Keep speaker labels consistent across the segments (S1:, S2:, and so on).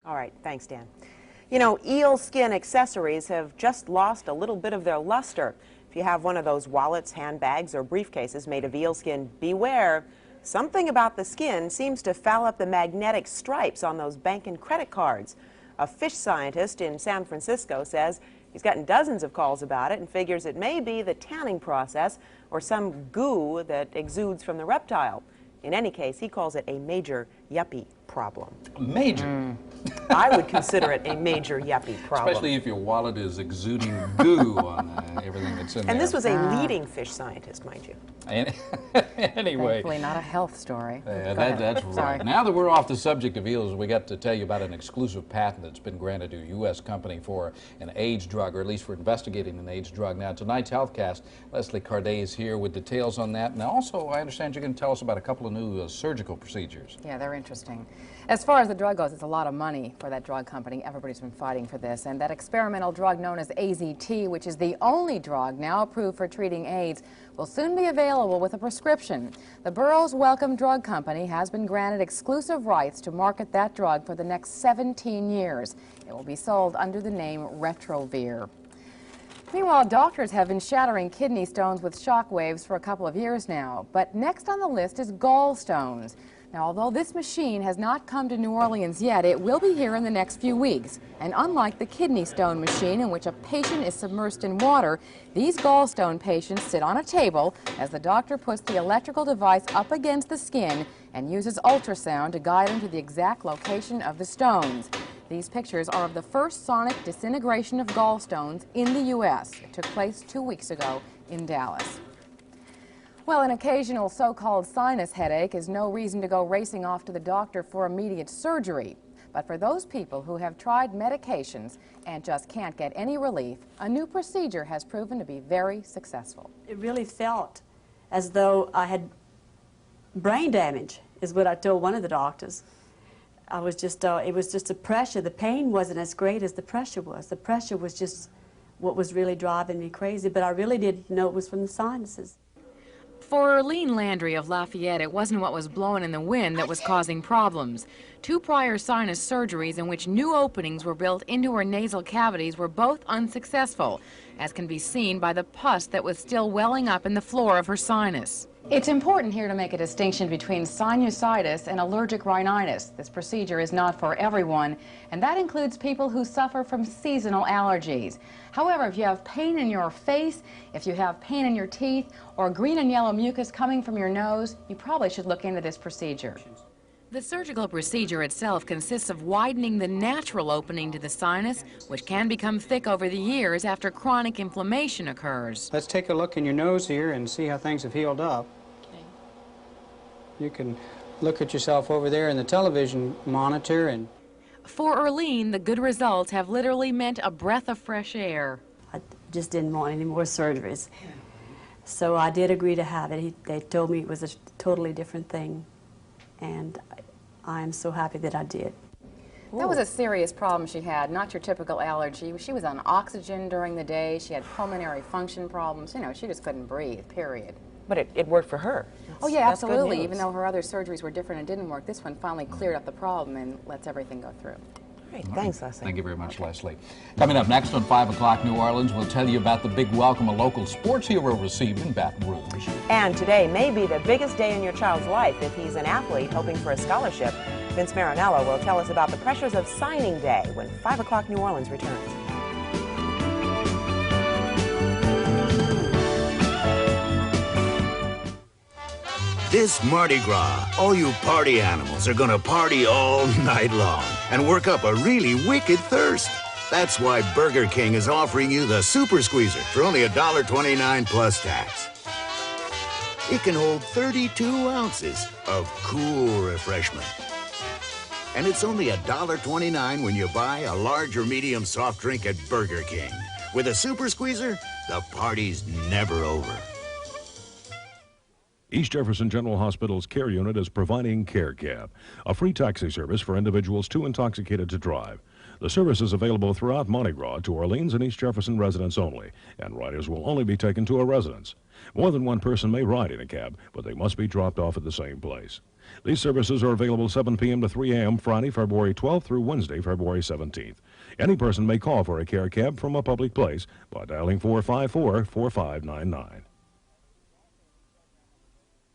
S1: All right, thanks, Dan. You know, eel skin accessories have just lost a little bit of their luster. If you have one of those wallets, handbags, or briefcases made of eel skin, beware. Something about the skin seems to foul up the magnetic stripes on those bank and credit cards. A fish scientist in San Francisco says he's gotten dozens of calls about it and figures it may be the tanning process or some goo that exudes from the reptile. In any case, he calls it a major yuppie problem.
S2: Major?
S1: I would consider it a major yuppie problem.
S2: Especially if your wallet is exuding goo on everything that's in there.
S1: And this was a leading fish scientist, mind you.
S2: Anyway.
S3: Thankfully, not a health story.
S2: That's right. Now that we're off the subject of eels, we got to tell you about an exclusive patent that's been granted to a U.S. company for an AIDS drug, or at least for investigating an AIDS drug. Now, tonight's HealthCast, Leslie Cardet is here with details on that. Now, also, I understand you're going to tell us about a couple of new surgical procedures.
S3: Yeah, they're interesting. As far as the drug goes, it's a lot of money for that drug company. Everybody's been fighting for this. And that experimental drug known as AZT, which is the only drug now approved for treating AIDS, will soon be available with a prescription. The Burroughs Wellcome Drug Company has been granted exclusive rights to market that drug for the next 17 years. It will be sold under the name Retrovir. Meanwhile, doctors have been shattering kidney stones with shock waves for a couple of years now. But next on the list is gallstones. Now, although this machine has not come to New Orleans yet, it will be here in the next few weeks. And unlike the kidney stone machine, in which a patient is submersed in water, these gallstone patients sit on a table as the doctor puts the electrical device up against the skin and uses ultrasound to guide them to the exact location of the stones. These pictures are of the first sonic disintegration of gallstones in the U.S. It took place 2 weeks ago in Dallas. Well, an occasional so-called sinus headache is no reason to go racing off to the doctor for immediate surgery. But for those people who have tried medications and just can't get any relief, a new procedure has proven to be very successful.
S4: It really felt as though I had brain damage, is what I told one of the doctors. I was just, it was just the pressure. The pain wasn't as great as the pressure was. The pressure was just what was really driving me crazy, but I really didn't know it was from the sinuses.
S3: For Erlene Landry of Lafayette, it wasn't what was blowing in the wind that was causing problems. 2 prior sinus surgeries in which new openings were built into her nasal cavities were both unsuccessful, as can be seen by the pus that was still welling up in the floor of her sinus. It's important here to make a distinction between sinusitis and allergic rhinitis. This procedure is not for everyone, and that includes people who suffer from seasonal allergies. However, if you have pain in your face, if you have pain in your teeth, or green and yellow mucus coming from your nose, you probably should look into this procedure. The surgical procedure itself consists of widening the natural opening to the sinus, which can become thick over the years after chronic inflammation occurs.
S5: Let's take a look in your nose here and see how things have healed up.
S3: Okay.
S5: You can look at yourself over there in the television monitor. And
S3: for Erlene, the good results have literally meant a breath of fresh air.
S4: I just didn't want any more surgeries. So I did agree to have it. They told me it was a totally different thing, and I'm so happy that I did.
S3: That was a serious problem she had, not your typical allergy. She was on oxygen during the day. She had pulmonary function problems. You know, she just couldn't breathe, period.
S1: But it worked for her.
S3: Oh, yeah, absolutely. Even though her other surgeries were different and didn't work, this one finally cleared up the problem and lets everything go through.
S1: Great. Thanks, Leslie.
S2: Thank you very much, Leslie. Coming up next on 5 o'clock New Orleans, we'll tell you about the big welcome a local sports hero received in Baton Rouge.
S1: And today may be the biggest day in your child's life if he's an athlete hoping for a scholarship. Vince Marinello will tell us about the pressures of signing day when 5 o'clock New Orleans returns.
S6: This Mardi Gras, all you party animals are gonna party all night long and work up a really wicked thirst. That's why Burger King is offering you the Super Squeezer for only $1.29 plus tax. It can hold 32 ounces of cool refreshment. And it's only $1.29 when you buy a large or medium soft drink at Burger King. With a Super Squeezer, the party's never over.
S7: East Jefferson General Hospital's care unit is providing Care Cab, a free taxi service for individuals too intoxicated to drive. The service is available throughout Mardi Gras to Orleans and East Jefferson residents only, and riders will only be taken to a residence. More than one person may ride in a cab, but they must be dropped off at the same place. These services are available 7 p.m. to 3 a.m. Friday, February 12th through Wednesday, February 17th. Any person may call for a care cab from a public place by dialing 454-4599.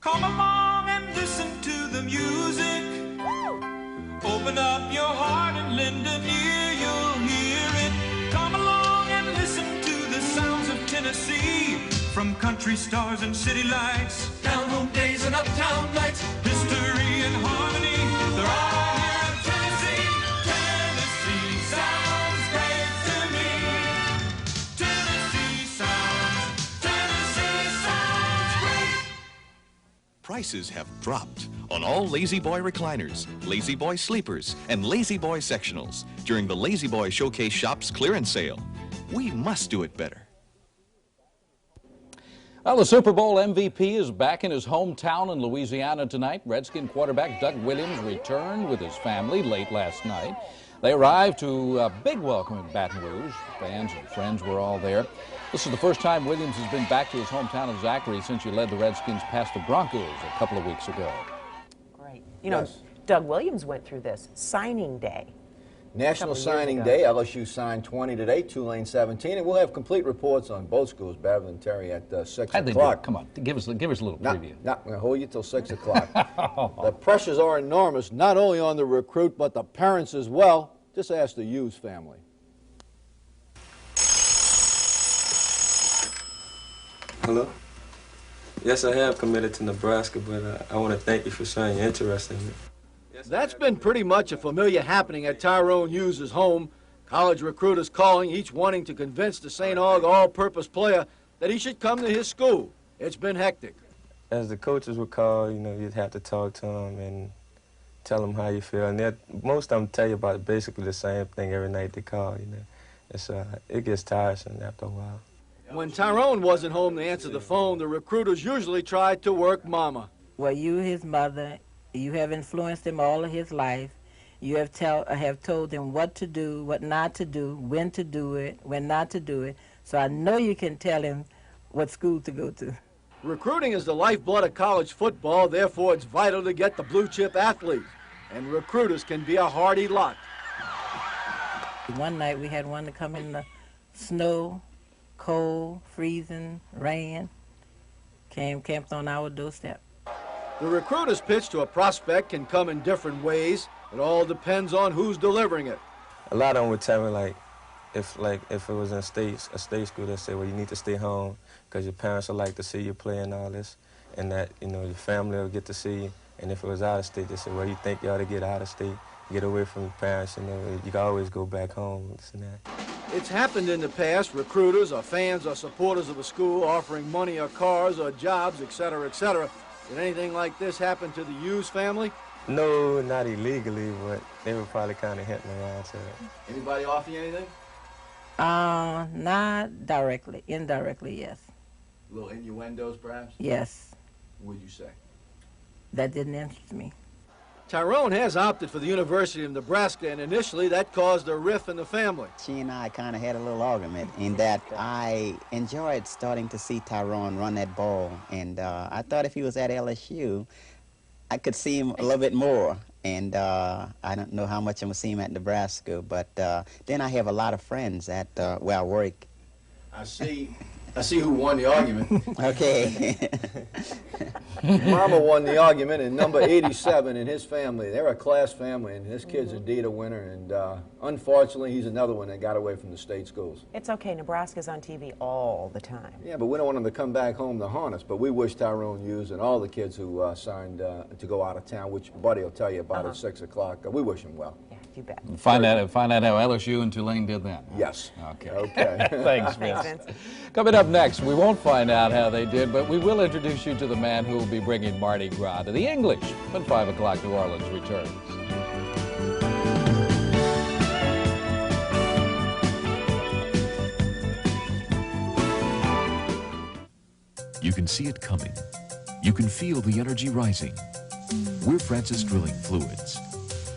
S8: Come along and listen to the music. Open up your heart and lend an ear, you'll hear it. Come along and listen to the sounds of Tennessee. From country stars and city lights, down home days and uptown lights, history and harmony, they're all here in Tennessee. Tennessee sounds great to me. Tennessee sounds great.
S9: Prices have dropped on all Lazy Boy recliners, Lazy Boy sleepers, and Lazy Boy sectionals during the Lazy Boy Showcase Shops clearance sale. We must do it better.
S2: Well, the Super Bowl MVP is back in his hometown in Louisiana tonight. Redskin quarterback Doug Williams returned with his family late last night. They arrived to a big welcome in Baton Rouge. Fans and friends were all there. This is the first time Williams has been back to his hometown of Zachary since he led the Redskins past the Broncos a couple of weeks ago.
S1: Great. You know, Doug Williams went through this signing day.
S10: National Signing Day. LSU signed 20 today, Tulane 17, and we'll have complete reports on both schools, Beverly and Terry, at 6 o'clock.
S2: Come on, give us a little preview.
S10: I'm going to hold you till 6 o'clock. The pressures are enormous, not only on the recruit, but the parents as well. Just ask the Hughes family.
S11: Hello? Yes, I have committed to Nebraska, but I want to thank you for showing your interest in me.
S10: That's been pretty much a familiar happening at Tyrone Hughes' home. College recruiters calling, each wanting to convince the St. Aug all-purpose player that he should come to his school. It's been hectic.
S11: As the coaches would call, you know, you'd have to talk to them and tell them how you feel. And most of them tell you about basically the same thing every night they call, you know. It gets tiresome after a while.
S10: When Tyrone wasn't home to answer the phone, the recruiters usually tried to work Mama.
S12: Well, you, his mother, you have influenced him all of his life. You have told him what to do, what not to do, when to do it, when not to do it. So I know you can tell him what school to go to.
S10: Recruiting is the lifeblood of college football, therefore it's vital to get the blue-chip athletes. And recruiters can be a hardy lot.
S12: One night we had one to come in the snow, cold, freezing, rain, camped on our doorstep.
S10: The recruiter's pitch to a prospect can come in different ways. It all depends on who's delivering it.
S11: A lot of them would tell me, if it was in a state school, they'd say, well, you need to stay home because your parents would like to see you play and all this, and that, you know, your family will get to see you. And if it was out of state, they said, well, you think you ought to get out of state, get away from your parents, you know, you can always go back home, this and that.
S10: It's happened in the past. Recruiters or fans or supporters of a school offering money or cars or jobs, etc., etc. Did anything like this happen to the Hughes family?
S11: No, not illegally, but they were probably kind of hinting around to it.
S10: Anybody offer you anything?
S12: Not directly. Indirectly, yes.
S10: Little innuendos, perhaps?
S12: Yes.
S10: What would you say?
S12: That didn't interest me.
S10: Tyrone has opted for the University of Nebraska, and initially that caused a rift in the family.
S13: She and I kind of had a little argument in that I enjoyed starting to see Tyrone run that ball, and I thought if he was at LSU, I could see him a little bit more. And I don't know how much I'm going to see him at Nebraska, but then I have a lot of friends at where I work.
S10: I see who won the argument.
S13: Okay.
S10: Mama won the argument, and number 87 in his family, they're a class family, and this kid's indeed a winner, and unfortunately, he's another one that got away from the state schools.
S1: It's okay, Nebraska's on TV all the time.
S10: Yeah, but we don't want him to come back home to haunt us, but we wish Tyrone Hughes and all the kids who signed to go out of town, which Buddy will tell you about at 6 o'clock, we wish him well.
S1: Yeah, you bet.
S2: Find out how LSU and Tulane did that.
S10: Yes.
S2: Okay.
S10: Okay.
S2: Thanks, Vince. Coming up next, we won't find out how they did, but we will introduce you to the man who will be bringing Mardi Gras to the English when 5 o'clock New Orleans returns.
S14: You can see it coming. You can feel the energy rising. We're Francis Drilling Fluids.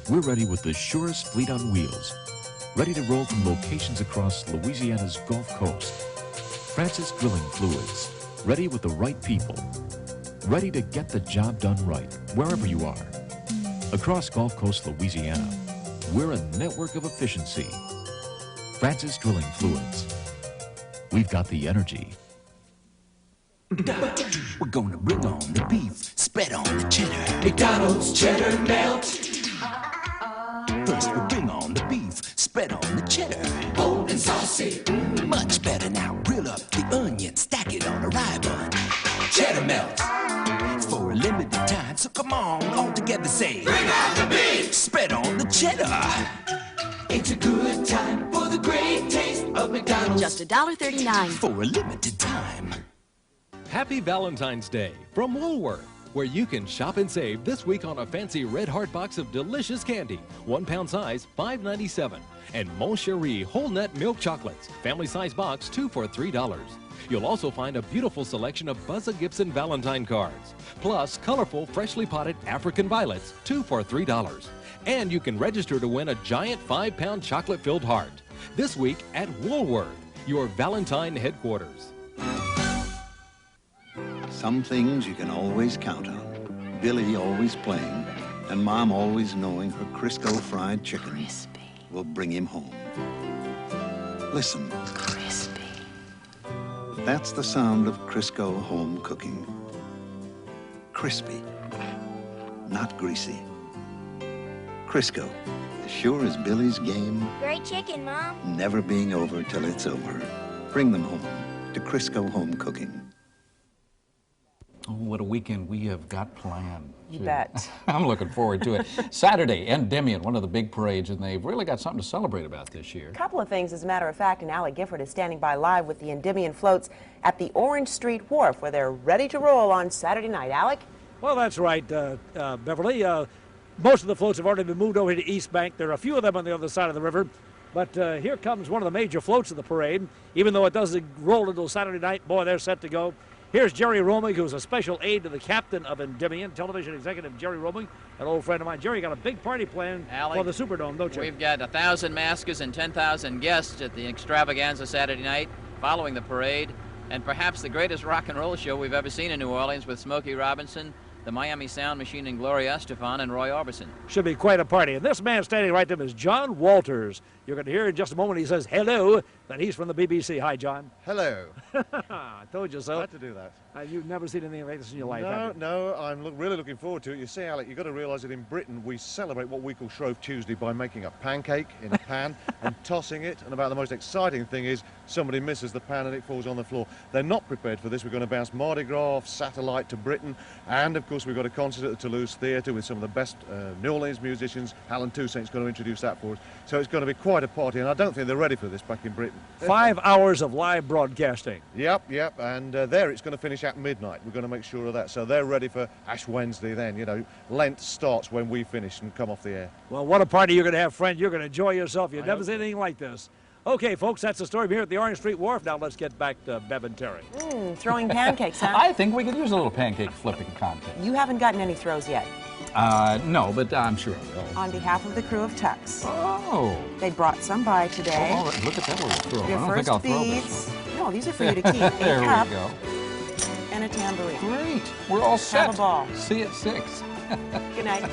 S14: We're ready with the surest fleet on wheels, ready to roll from locations across Louisiana's Gulf Coast. Francis Drilling Fluids, ready with the right people, ready to get the job done right, wherever you are. Across Gulf Coast, Louisiana, we're a network of efficiency. Francis Drilling Fluids. We've got the energy.
S15: We're gonna bring on the beef, spread on the cheddar. McDonald's cheddar melt. First we'll bring on the beef, spread on the cheddar. Bold and saucy, much better now. Grill up the onion, stack it on a rye bun. Cheddar melt. For a limited time, so come on, all together say, bring on the beef, spread on the cheddar. It's a good time for the great taste of McDonald's.
S16: Just $1.39.
S15: For a limited time.
S17: Happy Valentine's Day from Woolworth, where you can shop and save this week on a fancy Red Heart box of delicious candy, 1 pound size, $5.97, and Mon Cherie whole nut milk chocolates, family size box, 2 for $3. You'll also find a beautiful selection of Buzza Gibson Valentine cards, plus colorful freshly potted African violets, 2 for $3. And you can register to win a giant 5-pound chocolate-filled heart. This week at Woolworth, your Valentine headquarters.
S18: Some things you can always count on. Billy always playing, and Mom always knowing her Crisco fried chicken will bring him home. Listen.
S16: Crispy.
S18: That's the sound of Crisco home cooking. Crispy, not greasy. Crisco, as sure as Billy's game,
S19: Great chicken, Mom.
S18: never being over till it's over. Bring them home to Crisco home cooking.
S2: Oh, what a weekend we have got planned.
S1: You bet.
S2: I'm looking forward to it. Saturday, Endymion, one of the big parades, and they've really got something to celebrate about this year.
S1: A couple of things, as a matter of fact, and Alec Gifford is standing by live with the Endymion floats at the Orange Street Wharf, where they're ready to roll on Saturday night. Alec?
S20: Well, that's right, Beverly. Most of the floats have already been moved over to East Bank. There are a few of them on the other side of the river. But here comes one of the major floats of the parade. Even though it doesn't roll until Saturday night, boy, they're set to go. Here's Jerry Romig, who's a special aide to the captain of Endymion, television executive Jerry Romig, an old friend of mine. Jerry, you got a big party planned for the Superdome, don't you?
S21: We've got 1,000 maskers and 10,000 guests at the extravaganza Saturday night following the parade, and perhaps the greatest rock and roll show we've ever seen in New Orleans with Smokey Robinson, the Miami Sound Machine, and Gloria Estefan and Roy Orbison.
S20: Should be quite a party. And this man standing right there is John Walters. You're going to hear in just a moment he says hello, that he's from the BBC. Hi, John.
S22: Hello.
S20: I told you so.
S22: Glad to do that.
S20: You've never seen anything like this in your life,
S22: No,
S20: have you?
S22: no, I'm really looking forward to it. You see, Alec, you've got to realise that in Britain we celebrate what we call Shrove Tuesday by making a pancake in a pan and tossing it. And about the most exciting thing is somebody misses the pan and it falls on the floor. They're not prepared for this. We're going to bounce Mardi Gras off satellite to Britain. And, of course, we've got a concert at the Toulouse Theatre with some of the best New Orleans musicians. Alan Toussaint's going to introduce that for us. So it's going to be quite a party, and I don't think they're ready for this back in Britain.
S20: 5 hours of live broadcasting.
S22: Yep, and there it's going to finish at midnight. We're going to make sure of that. So they're ready for Ash Wednesday then. You know, Lent starts when we finish and come off the air.
S20: Well, what a party you're going to have, friend. You're going to enjoy yourself. You've never seen anything like this. Okay, folks, that's the story here at the Orange Street Wharf. Now let's get back to Bev and Terry.
S1: Throwing pancakes, huh?
S2: I think we could use a little pancake flipping contest.
S1: You haven't gotten any throws yet.
S2: No, but I'm sure I will.
S1: On behalf of the crew of Tux.
S2: Oh.
S1: They brought some by today.
S2: Oh, look at that little throw.
S1: Your
S2: I don't think
S1: first
S2: I'll throw
S1: beads.
S2: this.
S1: No, these are for you to keep.
S2: There
S1: A cup
S2: we go.
S1: and a tambourine.
S2: Great. We're all set.
S1: Have a ball.
S2: See you at 6.
S1: Good night.